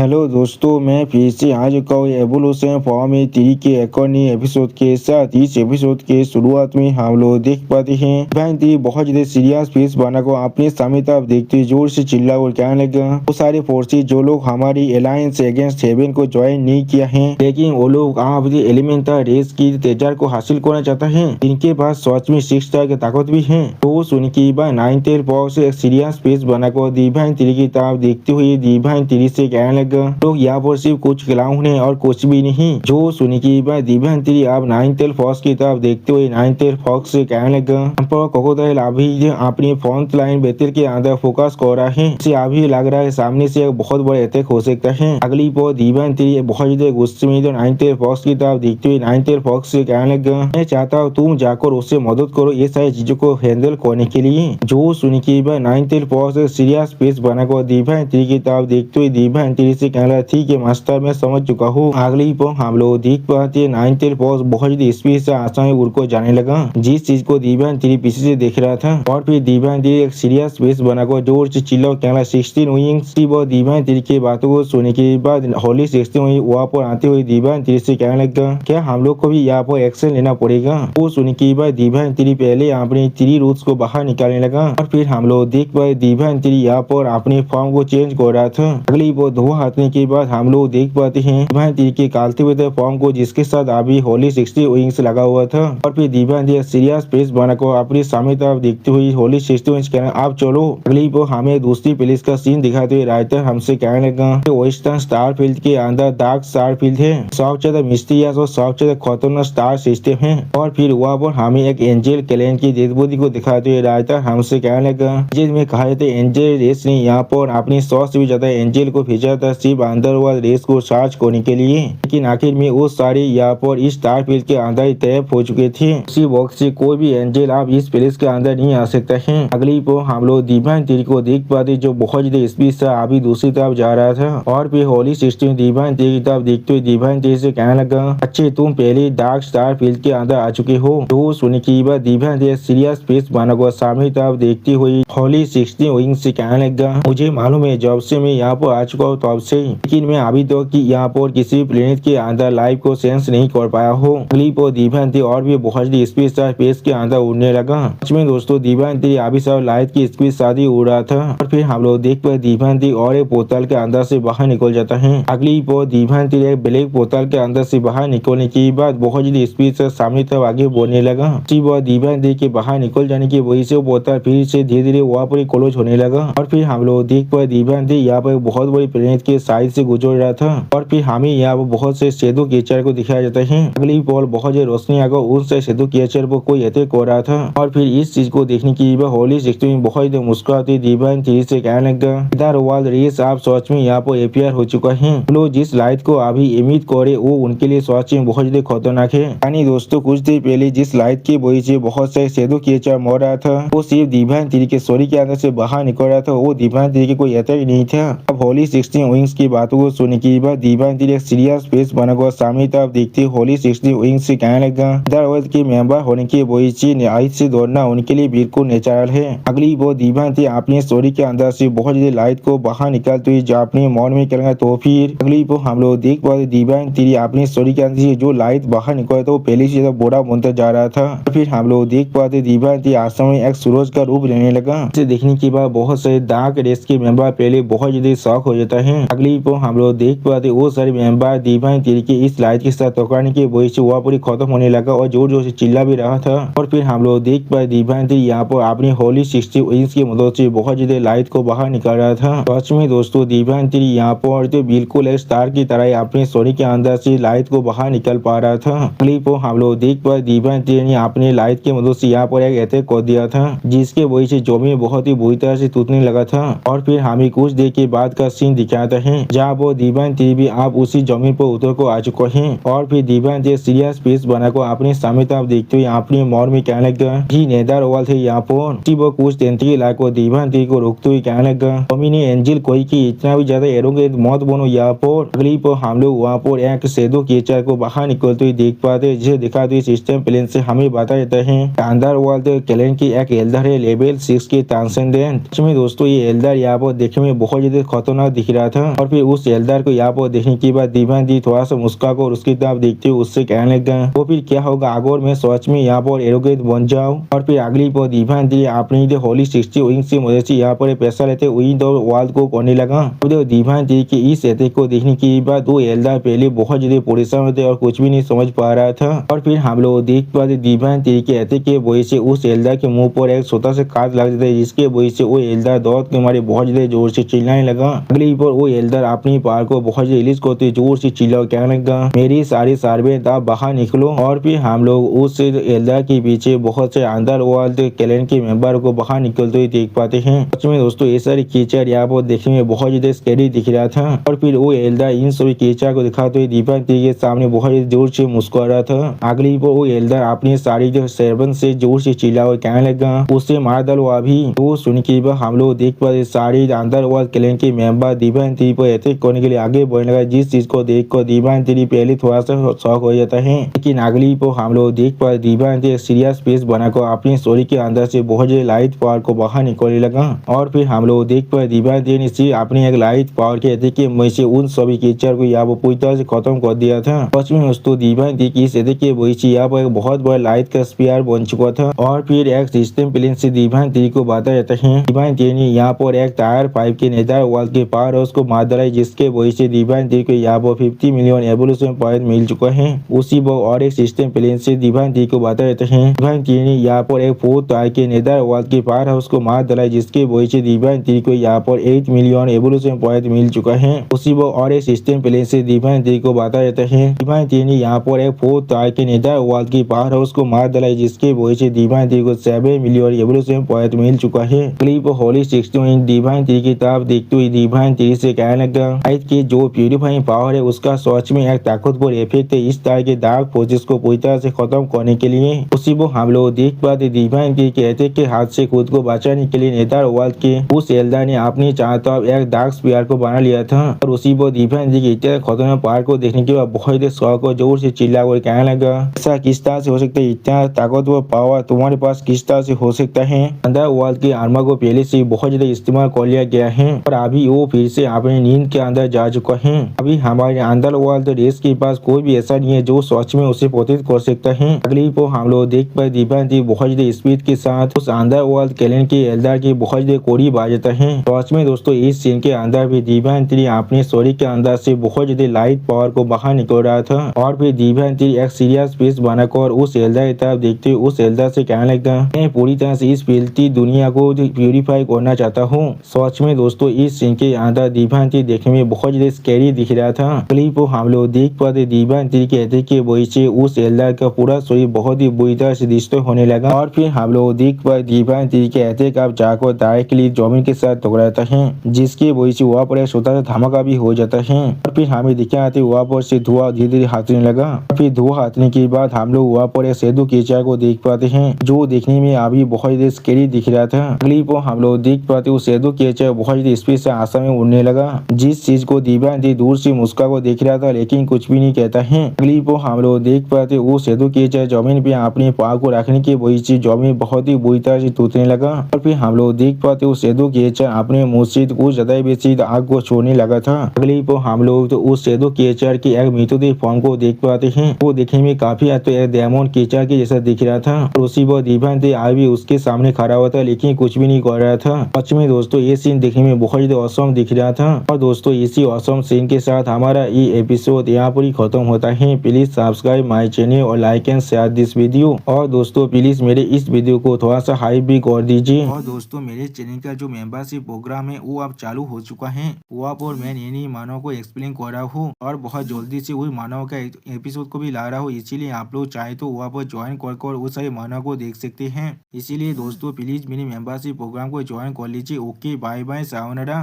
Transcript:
Hello दोस्तों, मैं फिर से आ चुका हूँ एवोल्यूशन फॉर्म 3 के एक और नए एपिसोड के साथ। इस एपिसोड के शुरुआत में हम लोग देख पाते हैं बहन तेरी बहुत ज्यादा सीरियस फेस बना को अपने सामने तरफ देखते हुए जोर से चिल्ला और कहने लगा वो सारे फोर्सेज जो लोग हमारी अलायंस अगेंस्ट हेवन को ज्वाइन नहीं किया है, लेकिन वो लोग आप एलिमेंटल रेस की तेजार को हासिल करना चाहता है, इनके पास सच में 6 स्टार की ताकत भी है। तो सुन के बाद 9th बॉक्स एक सीरियस फेस बना को डिवाइन तेरी की तरफ देखते हुए डिवाइन तेरी से कहने लगा तो यहाँ पर सिर्फ कुछ क्लाउन है और कुछ भी नहीं। जो सुनी की बात डिवाइन तेरी आप 9th फॉक्स की तरफ देखते हुए 9th फॉक्स से कहने लगा क्रोकोडाइल अभी अपनी फ्रंट लाइन बेहतर के अंदर फोकस कर रहा है, इसे अभी लग रहा है सामने से एक बहुत बड़ा अटैक हो सकता है। अगली पर डिवाइन तेरी बहुत ज्यादा गुस्से में 9th फॉक्स की तरफ देखते हुए 9th फॉक्स से कहने लगा मैं चाहता हूँ तुम जाकर उससे मदद करो ये सारी चीजों को हैंडल करने के लिए। जो सुनी की बात 9th फॉक्स सीरियस फेस बनाकर डिवाइन तेरी की तरफ देखते हुए डिवाइन तेरी से कहना ठीक है मास्टर, मैं समझ चुका हूँ। अगली पर हम लोग देख पाते 9th बॉस बहुत ज्यादा स्पीड से आसानी उड़को जाने लगा, जिस चीज को डिवाइन तेरी पीछे से देख रहा था। और फिर डिवाइन तेरी एक सीरियस फेस बनाकर जोर से चिल्ला कहना 16 विंग्स। डिवाइन तेरी की बातों को सुनने के बाद होली 16 विंग वहाँ पर आते हुए डिवाइन तेरी से कहने लगा क्या हम लोग को भी यहाँ पर एक्शन लेना पड़ेगा। वो सुनने के बाद डिवाइन तेरी पहले अपने 3 रूट्स को बाहर निकालने लगा और फिर हम लोग देख पाए डिवाइन तेरी यहाँ पर अपने फॉर्म को चेंज कर रहा था। अगली वो धुआं हटने के बाद हम लोग देख पाते हैं डिवाइन तेरी के कालते हुए फॉर्म को जिसके साथ अभी होली 60 विंग्स लगा हुआ था। और फिर डिवाइन तेरी सीरियस फेस बना को अपने सामने तरफ देखते हुए होली 60 विंग्स कहना आप चलो। अगली वो हमें दूसरी प्लेस का सीन दिखाते हुए राइटर हमसे कहने लगा वेस्टर्न स्टार फील्ड के अंदर डार्क स्टार फील्ड है, सबसे ज्यादा मिस्टीरियस और सबसे ज्यादा खतरनाक स्टार सिस्टम है। और फिर वहाँ पर हमें एक एंजल क्लैन की डेड बॉडी को दिखाते हुए राइटर हमसे कहने लगा जिसमें कहा थे एंजल रेस ने यहाँ पर अपनी 100 से भी ज्यादा एंजल को भेजा था सिर्फ अंडरवर्ल्ड रेस को सर्च करने के लिए, लेकिन आखिर में वो सारे यहाँ पर इस स्टार फील्ड के अंदर ही तैयार हो चुके थे। उसी वक्त से कोई भी एंजल अब इस प्लेस के अंदर नहीं आ सकता है। अगली पर हम लोग डिवाइन तेरी को देख पाते जो बहुत ज्यादा स्पीड से अभी दूसरी तरफ जा रहा था। और फिर होली 60 डिवाइन तेरी की तरफ देखते हुए डिवाइन तेरी से कहने लगा अच्छे तुम पहले डार्क स्टार फील्ड के अंदर आ चुके हो। तो सुनने की बात डिवाइन तेरी सीरियस फेस बना को सामने तरफ देखती हुई होली 60 विंग से कहने लगा मुझे मालूम है जब से मैं यहाँ पर आ चुका हूँ तब से, लेकिन मैं अभी तो कि यहाँ पर किसी प्लेनेट के अंदर लाइफ को सेंस नहीं कर पाया हूँ। अगली पर डिवाइन तेरी और भी बहुत स्पीड से स्पेस के अंदर उड़ने लगा। में दोस्तों डिवाइन तेरी अभी सब लाइट की स्पीड साथ ही उड़ रहा था। और फिर हम लोग देख पाए डिवाइन तेरी और एक पोर्टल के अंदर से बाहर निकल जाता है। अगली पर डिवाइन तेरी एक ब्लैक पोर्टल के अंदर से बाहर निकलने के बाद बहुत ज्यादा स्पीड से सामने तरफ आगे बढ़ने लगा। डिवाइन तेरी के बाहर निकल जाने की वजह से वो पोर्टल फिर से धीरे धीरे वहाँ पर क्लोज होने लगा। और फिर हम लोग देख पाए डिवाइन तेरी यहाँ पर बहुत बड़ी प्लेनेट के साइड से गुजर रहा था। और फिर हमें यहाँ पर बहुत से शैडो क्रिएचर को दिखाया जाता है। अगली पर बहुत ज्यादा रोशनी आकर उन शैडो क्रिएचर पर कोई अटैक कर रहा था। और फिर इस चीज को देखने की होली 60 में बहुत ज्यादा मुस्कुराती डिवाइन तेरी से कहने लगा इधर वर्ल्ड रेस आप सच में यहाँ पर अपियर हो चुका है। लोग जिस लाइट को अभी इमिट करे वो उनके लिए सच में बहुत ज्यादा खतरनाक है। यानी दोस्तों कुछ देर पहले जिस लाइट की वजह से बहुत सारे शैडो क्रिएचर मर रहा था वो सिर्फ डिवाइन तेरी के स्टोरी के अंदर से बाहर निकल रहा था, वो डिवाइन तेरी के कोई अटैक नहीं था। अब होली 60 विंग्स की बातों को सुनने के बाद डिवाइन तेरी एक सीरियस फेस बनाकर सामने तरफ देखते होली 60 विंग्स से कहने लगा इधर वर्ल्ड के मेंबर होने की वजह से आइट से दौड़ना उनके लिए बिल्कुल नेचुरल है। अगली वो डिवाइन तेरी अपनी स्टोरी के अंदर से बहुत ज्यादा लाइट को बाहर निकालते हुए जो अपने मॉन में करेंगे तो फिर अगली वो हम लोग देख पाते डिवाइन तेरी अपनी स्टोरी के अंदर से जो लाइट बाहर निकला था वो पहले से बड़ा बनता जा रहा था। फिर हम लोग देख पाते डिवाइन तेरी आश्रम में एक सूरज का रूप लेने लगा। इसे देखने के बाद बहुत सारे डार्क रेस के मेंबर पहले बहुत ज्यादा शॉक हो जाता है। अगली वो हम लोग देख पाते वो सारे मेंबर डिवाइन तेरी के इस लाइट के साथ टकराने की वजह से वह पूरी खत्म होने लगा और जोर जोर से चिल्ला भी रहा था। और फिर हम लोग देख पाए डिवाइन तेरी यहाँ पर अपनी होली 60 विंग्स की मदद से बहुत ज्यादा लाइट को बाहर निकाल रहा था। सच में दोस्तों डिवाइन तेरी यहाँ पर तो बिल्कुल एक स्टार की तरह अपने स्टोरी के अंदर से लाइट को बाहर निकल पा रहा था। अगली को हम लोग देख पाए डिवाइन तेरी ने अपने लाइट की मदद से यहाँ पर एक अटैक कर दिया था जिसके वजह से जमीन बहुत ही बुरी तरह से टूटने लगा था। और फिर हमें कुछ देर के बाद का सीन दिखाता है जहाँ वो डिवाइन तेरी भी आप उसी जमीन पर उतर को आ चुके हैं। और फिर डिवाइन तेरी सीरियस फेस बनाकर अपने सामने तरफ देखते हुए अपने मौन में कहने लगा जी नेदर वर्ल्ड थे यहाँ पर वो कुछ तेंतुली लाइक डिवाइन तेरी को रोकते हुए कहने लगा मम्मी ने एंजल कोई की इतना भी ज्यादा एरोगे मौत बनो यहाँ पर। अगली पर हम लोग वहाँ पर एक शैडो क्रिएचर को बाहर निकलते हुए देख पाते जिसे दिखाते हुए सिस्टम प्लेन से हमें बताया जाता है अंडरवर्ल्ड क्लैन की एक एल्डर है लेवल 6 के ट्रांसेंडेंट। में दोस्तों ये एल्डर यहाँ पर देखने में बहुत ज्यादा खतरनाक दिख रहा था। और फिर उस एल्डर को यहाँ पर देखने के बाद दीवानती थोड़ा सा मुस्का कर उसकी तरफ देखते हुए उससे कहने लगा वो फिर क्या होगा अगर मैं सच में यहाँ पर एरोगेट बन जाऊँ। और फिर अगली पर दीवानती अपनी होली 60 विंग से मदद से यहाँ पर पैसा लेते विंड और वाल को करने लगा। दीवानती के इस अटैक को देखने के बाद वो एल्डर पहले बहुत ज्यादा परेशान होते और कुछ भी नहीं समझ पा रहा था। और फिर हम लोग देख पाते दीवानती के अटैक के वजह से उस एल्डर के मुंह पर एक छोटा सा काट लग जाता है जिसके वजह से वो एल्डर दर्द के मारे बहुत ज्यादा जोर से चिल्लाने लगा। अगली पर वो एल्डर अपनी पार को बहुत ज्यादा रिलीज करते जोर से चिल्ला कहने लगा मेरी सारी सर्वेंट आप बाहर निकलो। और फिर हम लोग उस एल्डर के पीछे बहुत से अंडरवर्ल्ड क्लैन के मेंबर को बाहर निकलते हुए देख पाते हैं। सच में दोस्तों ये सारी कीचड़ यहाँ पर देखने में बहुत ज्यादा स्कैरी दिख रहा था। और फिर वो एल्डर इन सभी कीचड़ को दिखाते हुए दीवानती के सामने बहुत जोर से मुस्कुरा रहा था। अगली पर वो एल्डर अपनी सारी सर्वेंट से जोर से चिल्ला और कहने लगा उसे मार डालो अभी। तो सुन के बाद हम लोग देख पाते सारी अंडरवर्ल्ड क्लैन के मेंबर दीवानती पर अटैक करने के लिए आगे बढ़ने लगा जिस चीज को देख कर दीवानती पहले थोड़ा सा शौक हो जाता है। लेकिन अगली पर हम लोग देख पाते दीवानती सीरियस फेस बनाकर अपनी स्टोरी के अंदर से बहुत ज्यादा लाइट पावर को बाहर निकलने लगा। और फिर हम लोग देख पाते दीवानती ने सिर्फ अपनी एक लाइट पावर के अटैक के वजह से उन सभी कीचड़ को यहाँ पर पूरी तरह से खत्म कर दिया था। सच में दोस्तों दीवानती की इस अटैक के वजह से यहाँ पर एक बहुत बड़ा लाइट का स्पीयर बन चुका था। और फिर एक सिस्टम प्लेन से दीवानती को बताया जाता है दीवानती ने यहाँ पर एक टायर पाइप के नेदर वर्ल्ड के पावर हाउस को मार डाला जिसके वजह से दीवानती को यहाँ पर 50 मिलियन एवोल्यूशन पॉइंट मिल चुका है। उसी वो और एक सिस्टम प्लेन से दीवानती को बताया जाता है दीवानती ने यहाँ पर एक 4 टायर के नेदर वर्ल्ड के पावर हाउस को मार डाला जिसके वजह से दीवानती को यहाँ पर 8 मिलियन एवोल्यूशन पॉइंट मिल चुका है। उसी वो और एक सिस्टम प्लेन से दीवानती को बताया जाता है दीवानती ने यहाँ पर एक 4 टायर के नेदर वर्ल्ड के पावर हाउस को मार डाला जिसके वजह से दीवानती को 7 मिलियन एवोल्यूशन पॉइंट मिल चुका है। क्लिप होली 16 दीवानती की तरफ देखते हुए दीवानती से कहने लगा लाइट की जो प्यूरिफाइंग पावर है उसका सच में एक ताकतवर इफेक्ट है इस तरह के डार्क फोर्सेस को पूरी तरह से खत्म करने के लिए। उसी वो हम लोग देख पाते दीवानती के अटैक के हाथ से खुद को बचाने के लिए नेदर वर्ल्ड के उस एल्डर ने अपनी चारों तरफ एक डार्क स्पीयर को बना लिया था। और उसी वो दीवानती के इतने खतरनाक पावर को देखने के बाद बहुत ही शौक और जोर से चिल्ला और कहने लगा ऐसा किस तरह से हो सकता है इतना ताकतवर पावर तुम्हारे पास किस तरह से हो सकता है। अंदर वर्ल्ड के आर्मर को पहले से बहुत ज्यादा इस्तेमाल कर लिया गया है और अभी वो फिर से अपने नींद के अंदर जा चुका है। अभी हमारे अंदर वर्ल्ड रेस के पास कोई भी ऐसा नहीं है जो सच में उसे प्रतित कर सकता है। अगली को हम लोग देख पाए दीवानती बहुत ज्यादा स्पीड के साथ उस अंदर वर्ल्ड क्लैन के एल्डर की बहुत ज्यादा करीब आ जाता है। सच में दोस्तों इस सीन के अंदर भी दीवानती अपने शरीर के अंदर से बहुत ज्यादा लाइट पावर को बाहर निकल रहा था। और फिर दीवानती एक सीरियस फेस बनाकर उस एल्डर की तरफ देखते हुए उस एल्डर से कहने लगा मैं पूरी तरह से इस फैलती दुनिया को प्यूरिफाई करना चाहता हूँ। सच में दोस्तों इस सीन के अंदर दीवानती देखने में बहुत ज्यादा स्कैरी दिख रहा था। क्लिप हम लोग देख पाते दीवानती के अटैक के वजह से उस एल्डर का पूरा शरीर बहुत ही बुरी तरह से डिस्ट्रॉय होने लगा। और फिर हम लोग देख पाए दीवानती के अटैक अब जाकर डायरेक्टली जमीन के साथ टकराता है जिसकी वजह से वहाँ पर एक छोटा सा धमाका भी हो जाता है। और फिर हमें दिखा आते वहाँ पर से धुआं धीरे धीरे हटने लगा। फिर धुआं हटने के बाद हम लोग वहाँ पर एक सेदू कीचड़ को देख पाते हैं जो देखने में अभी बहुत ज्यादा स्कैरी दिख रहा था। अगली को हम लोग देख पाते उस सेदू कीचड़ बहुत ज्यादा स्पीड से आसमान में उड़ने लगा जिस चीज को दीवानती दूर से मुस्का को देख रहा था लेकिन कुछ भी नहीं कहता है। अगली को हम लोग देख पाते वो सेदू कीचड़ जमीन पे अपने पाँव को रखने की वजह से जमीन बहुत ही बुरी तरह से टूटने लगा। और फिर हम लोग देख पाते उस सेदू कीचड़ अपने मुंह से कुछ ज्यादा बेसी आग को छोड़ने लगा था। अगली को हम लोग तो उस सेदू कीचड़ की एक मिथुदी फॉर्म को देख पाते हैं वो देखने में काफी तो एक डायमंड कीचड़ के जैसा दिख रहा था। और उसी वो दीवानती आज भी उसके सामने खड़ा हुआ था लेकिन कुछ भी नहीं कर रहा था। सच में दोस्तों ये सीन देखने में बहुत ज्यादा औसम दिख रहा था। और दोस्तों इसी औसम सीन के साथ हमारा ये एपिसोड यहाँ पर ही खत्म होता है। प्लीज सब्सक्राइब माई चैनल और like and share this video. और दोस्तों प्लीज मेरे इस वीडियो को थोड़ा सा हाइप भी कर दीजिए। और दोस्तों मेरे चैनल का जो मेंबरशिप प्रोग्राम है वो अब चालू हो चुका है। वहाँ पर मैं नई मानव को एक्सप्लेन कर रहा हूँ और बहुत जल्दी से वही मानव का एपिसोड को भी ला रहा हूँ। इसीलिए आप लोग चाहे तो वहाँ पर ज्वाइन कर उस सारे मानव को देख सकते हैं। इसीलिए दोस्तों प्लीज मेरी मेंबरशिप प्रोग्राम को ज्वाइन कर लीजिए। Okay bye bye sayonara.